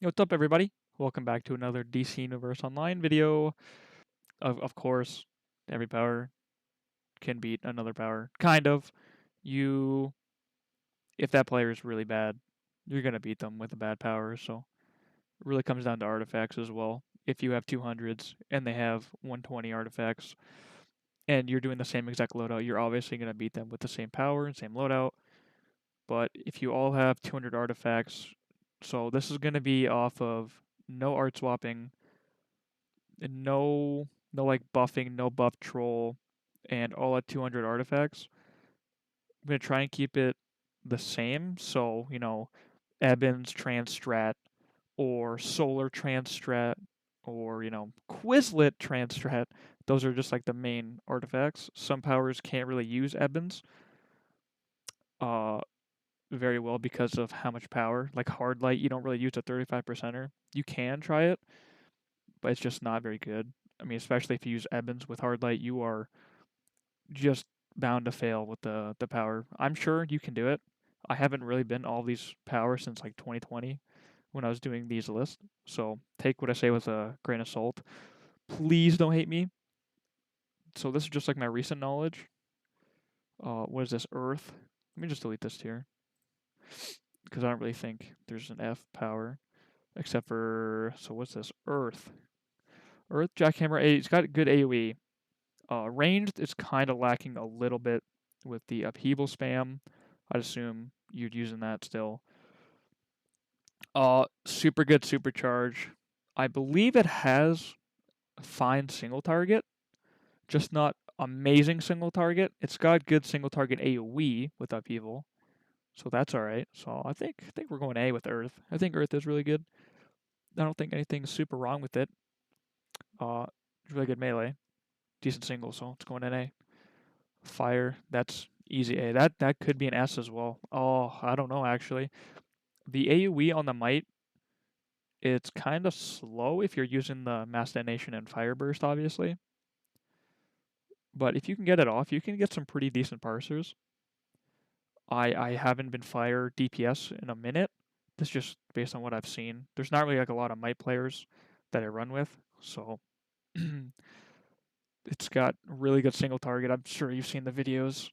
Yo, what's up, everybody? Welcome back to another DC Universe Online video. Of course, every power can beat another power. Kind of. You, if that player is really bad, you're gonna beat them with a bad power. So it really comes down to artifacts as well. If you have 200s and they have 120 artifacts, and you're doing the same exact loadout, you're obviously gonna beat them with the same power and same loadout. But if you all have 200 artifacts, so this is gonna be off of no art swapping, and no like buffing, no buff troll, and all at 200 artifacts. I'm gonna try and keep it the same. So Eben's Transstrat or Solar Transstrat or Quizlet Transstrat. Those are just like the main artifacts. Some powers can't really use Eben's uh very well because of how much power. Like Hard Light, you don't really use a 35 percenter. You can try it, but it's just not very good. I mean, especially if you use Eben's with Hard Light, you are just bound to fail with the power. I'm sure you can do it. I haven't really been all these powers since like 2020 when I was doing these lists. So take what I say with a grain of salt. Please don't hate me. So this is just like my recent knowledge. What is this? Earth. Let me just delete this here because I don't really think there's an F power except for, so what's this? Earth. Earth Jackhammer A. It's got good AoE. Ranged is kind of lacking a little bit with the upheaval spam. I'd assume you're using that still. Super good supercharge. I believe it has fine single target, just not amazing single target. It's got good single target AoE with upheaval, so that's all right. So I think we're going A with Earth. I think Earth is really good. I don't think anything's super wrong with it. It's really good melee, decent single, so it's going in A. Fire, that's easy A. That could be an S as well. Oh, I don't know actually. The AoE on the Might, it's kind of slow if you're using the Mass Detonation and Fire Burst, obviously. But if you can get it off, you can get some pretty decent parsers. I haven't been Fire DPS in a minute. That's just based on what I've seen. There's not really like a lot of Might players that I run with, so it's got really good single target. I'm sure you've seen the videos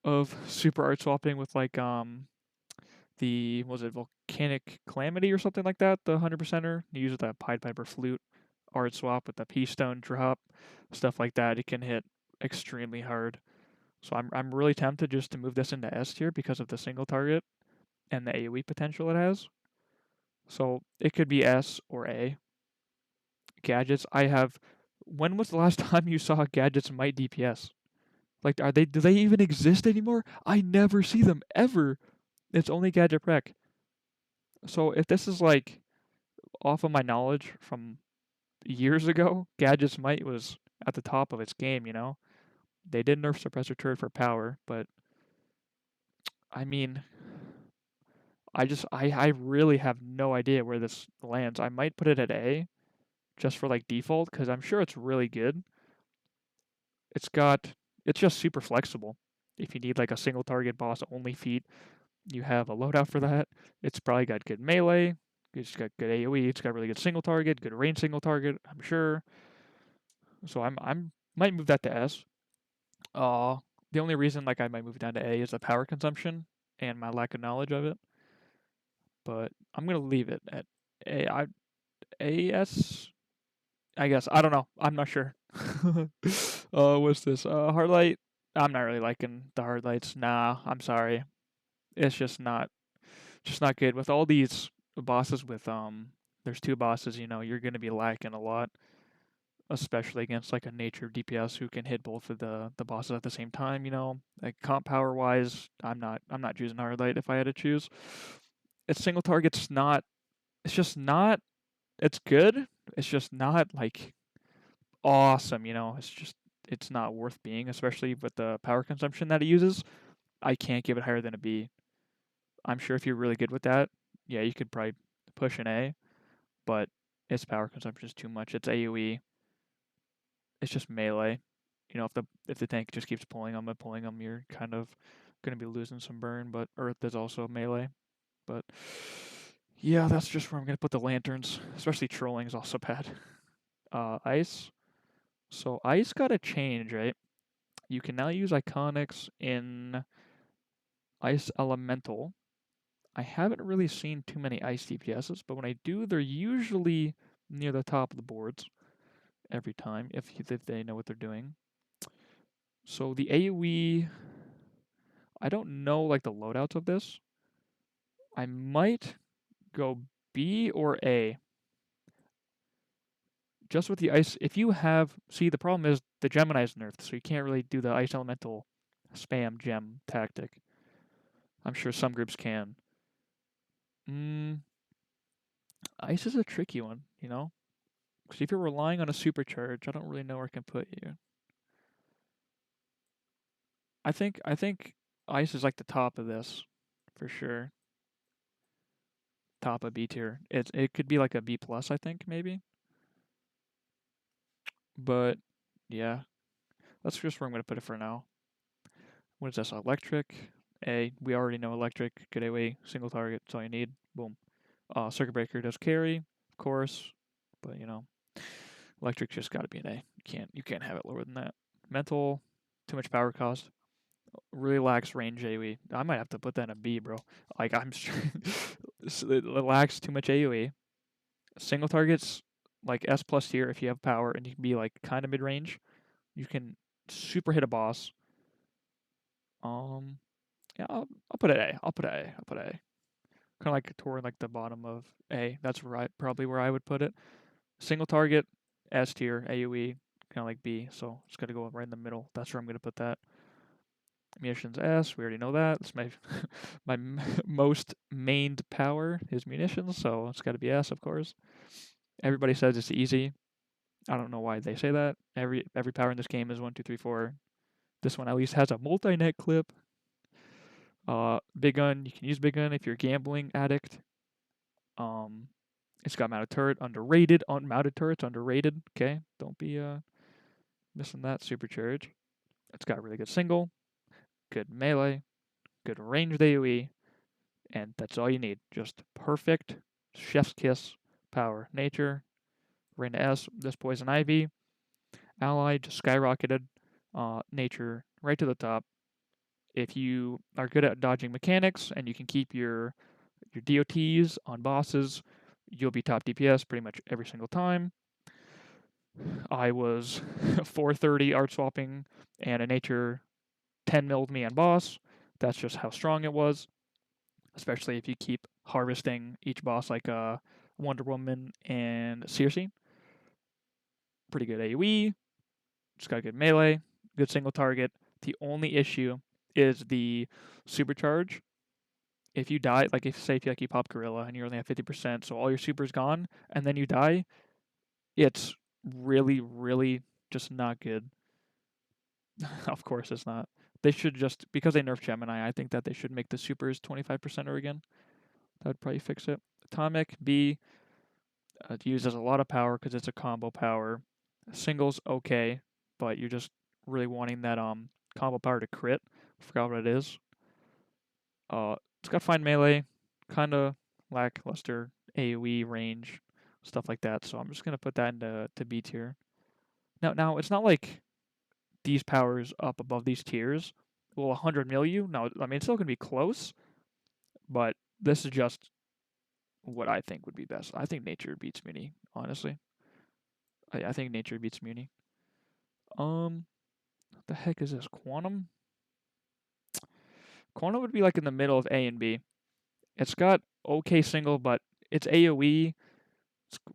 of super art swapping with like the, was it Volcanic Calamity or something like that, the 100%er. You use the Pied Piper Flute art swap with the P Stone drop, stuff like that. It can hit extremely hard. So I'm really tempted just to move this into S tier because of the single target and the AoE potential it has. So it could be S or A. Gadgets, I have. When was the last time you saw Gadgets Might DPS? Like, do they even exist anymore? I never see them ever. It's only Gadget Prec. So if this is like off of my knowledge from years ago, Gadget's Might was at the top of its game. They did nerf Suppressor Turret for power, but I mean, I really have no idea where this lands. I might put it at A just for like default because I'm sure it's really good. It's got, it's just super flexible. If you need like a single target boss only feat, you have a loadout for that. It's probably got good melee. It's got good AoE. It's got really good single target, good range single target. I'm sure. So I'm might move that to S. Uh, the only reason like I might move it down to A is the power consumption and my lack of knowledge of it. But I'm gonna leave it at A. AS. I guess I don't know. I'm not sure. What's this? Hard light. I'm not really liking the hard lights. Nah, I'm sorry. It's just not good with all these bosses. With there's two bosses. You're gonna be lacking a lot, especially against like a nature DPS who can hit both of the bosses at the same time. Like comp power wise, I'm not choosing hard light if I had to choose. It's single target's not. It's just not. It's good. It's just not like awesome. It's not worth being, especially with the power consumption that it uses. I can't give it higher than a B. I'm sure if you're really good with that, yeah, you could probably push an A, but its power consumption is too much. It's AoE. It's just melee. If the tank just keeps pulling them and pulling them, you're kind of gonna be losing some burn. But Earth is also melee. But Yeah, that's just where I'm gonna put the lanterns. Especially trolling is also bad. Ice. So ice got a change, right? You can now use iconics in Ice Elemental. I haven't really seen too many ice DPSs, but when I do, they're usually near the top of the boards every time if they know what they're doing. So the AoE, I don't know like the loadouts of this. I might go B or A. Just with the ice, if you have, see the problem is the Gemini's nerfed, so you can't really do the ice elemental spam gem tactic. I'm sure some groups can. Mm, ice is a tricky one, you know? Because if you're relying on a supercharge, I don't really know where I can put you. I think ice is like the top of this, for sure. Top of B tier. It could be like a B plus, I think maybe. But yeah, that's just where I'm gonna put it for now. What is this? Electric. A. We already know electric. Good AoE. Single target. That's all you need. Boom. Circuit breaker does carry, of course, but you know, electric just got to be an A. You can't have it lower than that. Mental. Too much power cost. Really lacks range AoE. I might have to put that in a B, bro. Like I'm sure it lacks too much AoE. Single targets like S plus tier if you have power and you can be like kind of mid range. You can super hit a boss. Um, yeah, I'll put it A. I'll put it A. I'll put it A. Kind of like toward like the bottom of A. That's right, probably where I would put it. Single target, S tier, AoE, kind of like B. So it's got to go right in the middle. That's where I'm gonna put that. Munitions S. We already know that. It's my my most mained power is munitions, so it's got to be S, of course. Everybody says it's easy. I don't know why they say that. Every power in this game is 1, 2, 3, 4. This one at least has a multi-net clip. Big gun. You can use big gun if you're a gambling addict. Um, it's got mounted turret, underrated. Unmounted turrets, underrated. Okay, don't be missing that supercharge. It's got really good single, good melee, good ranged AoE, and that's all you need. Just perfect chef's kiss power. Nature, Rain S, this poison ivy, ally just skyrocketed. Nature right to the top. If you are good at dodging mechanics and you can keep your DOTs on bosses, you'll be top DPS pretty much every single time. I was 430 art swapping and a nature 10 milled me on boss. That's just how strong it was, especially if you keep harvesting each boss like Wonder Woman and Circe. Pretty good AoE. It's got good melee, good single target. The only issue is the supercharge. If you die, like if say if you like you pop Gorilla and you only have 50%, so all your super's gone, and then you die, it's really, really just not good. Of course it's not. They should just because they nerfed Gemini, I think that they should make the supers 25% or again. That would probably fix it. Atomic B it uses a lot of power because it's a combo power. Singles okay, but you're just really wanting that combo power to crit. Forgot what it is. It's got fine melee, kind of lackluster AoE range, stuff like that. So I'm just gonna put that into B tier. Now it's not like these powers up above these tiers will 100 mil you. No, I mean it's still gonna be close, but this is just what I think would be best. I think nature beats Muni, honestly. I think nature beats Muni. What the heck is this? Quantum? Quantum would be like in the middle of A and B. It's got okay single, but its AoE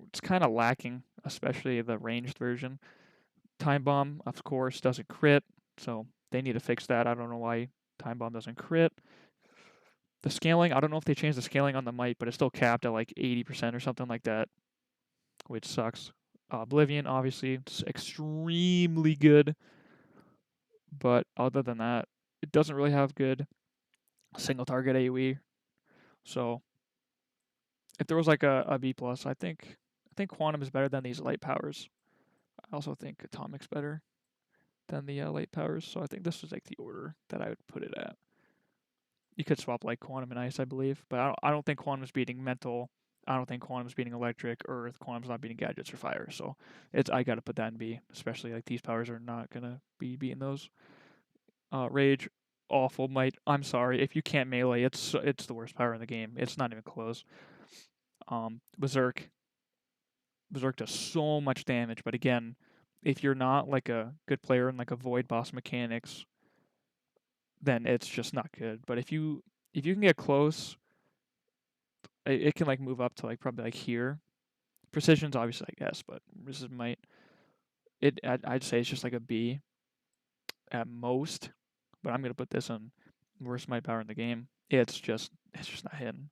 it's kind of lacking, especially the ranged version. Time Bomb, of course, doesn't crit, so they need to fix that. I don't know why Time Bomb doesn't crit. The scaling, I don't know if they changed the scaling on the might, but it's still capped at like 80% or something like that, which sucks. Oblivion, obviously, it's extremely good, but other than that, it doesn't really have good single target AoE. So if there was like a B plus, I think Quantum is better than these light powers. I also think Atomic's better than the light powers. So I think this is like the order that I would put it at. You could swap like Quantum and Ice, I believe, but I don't think Quantum's beating Mental. I don't think Quantum's beating Electric, Earth. Quantum's not beating Gadgets or Fire. So I got to put that in B, especially like these powers are not gonna be beating those. Rage, awful. Might, I'm sorry if you can't melee. It's the worst power in the game. It's not even close. Berserk. Berserk does so much damage, but again, if you're not like a good player in like a Void Boss mechanics, then it's just not good. But if you can get close, it can like move up to like probably like here. Precision's obviously I guess, but this is might I'd say it's just like a B at most. But I'm gonna put this on worst might power in the game. It's just not hitting.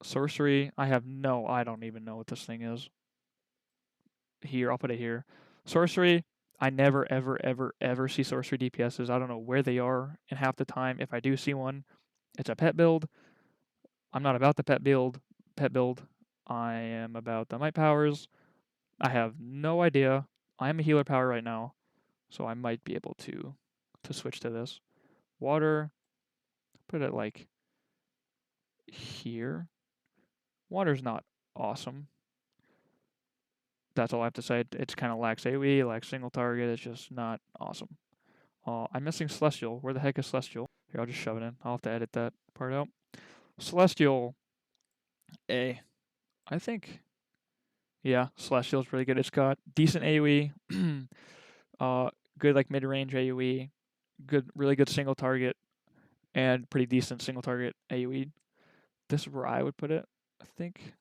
Sorcery, I don't even know what this thing is. Here, I'll put it here. Sorcery, I never ever see sorcery DPSs. I don't know where they are, and half the time if I do see one, it's a pet build. I'm not about the pet build. I am about the might powers. I have no idea. I am a healer power right now, so I might be able to switch to this. Water, put it like here. Water's not awesome. That's all I have to say. It's kind of lacks AoE, lacks single target. It's just not awesome. I'm missing Celestial. Where the heck is Celestial? Here, I'll just shove it in. I'll have to edit that part out. Celestial, A. I think, yeah, Celestial's really good. It's got decent AoE, good like mid-range AoE, really good single target, and pretty decent single target AoE. This is where I would put it. I think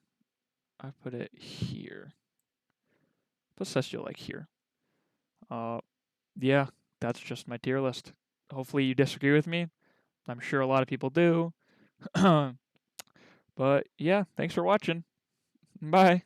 I put it here. Put Celestial like here. Yeah, that's just my tier list. Hopefully you disagree with me. I'm sure a lot of people do. But yeah, thanks for watching. Bye.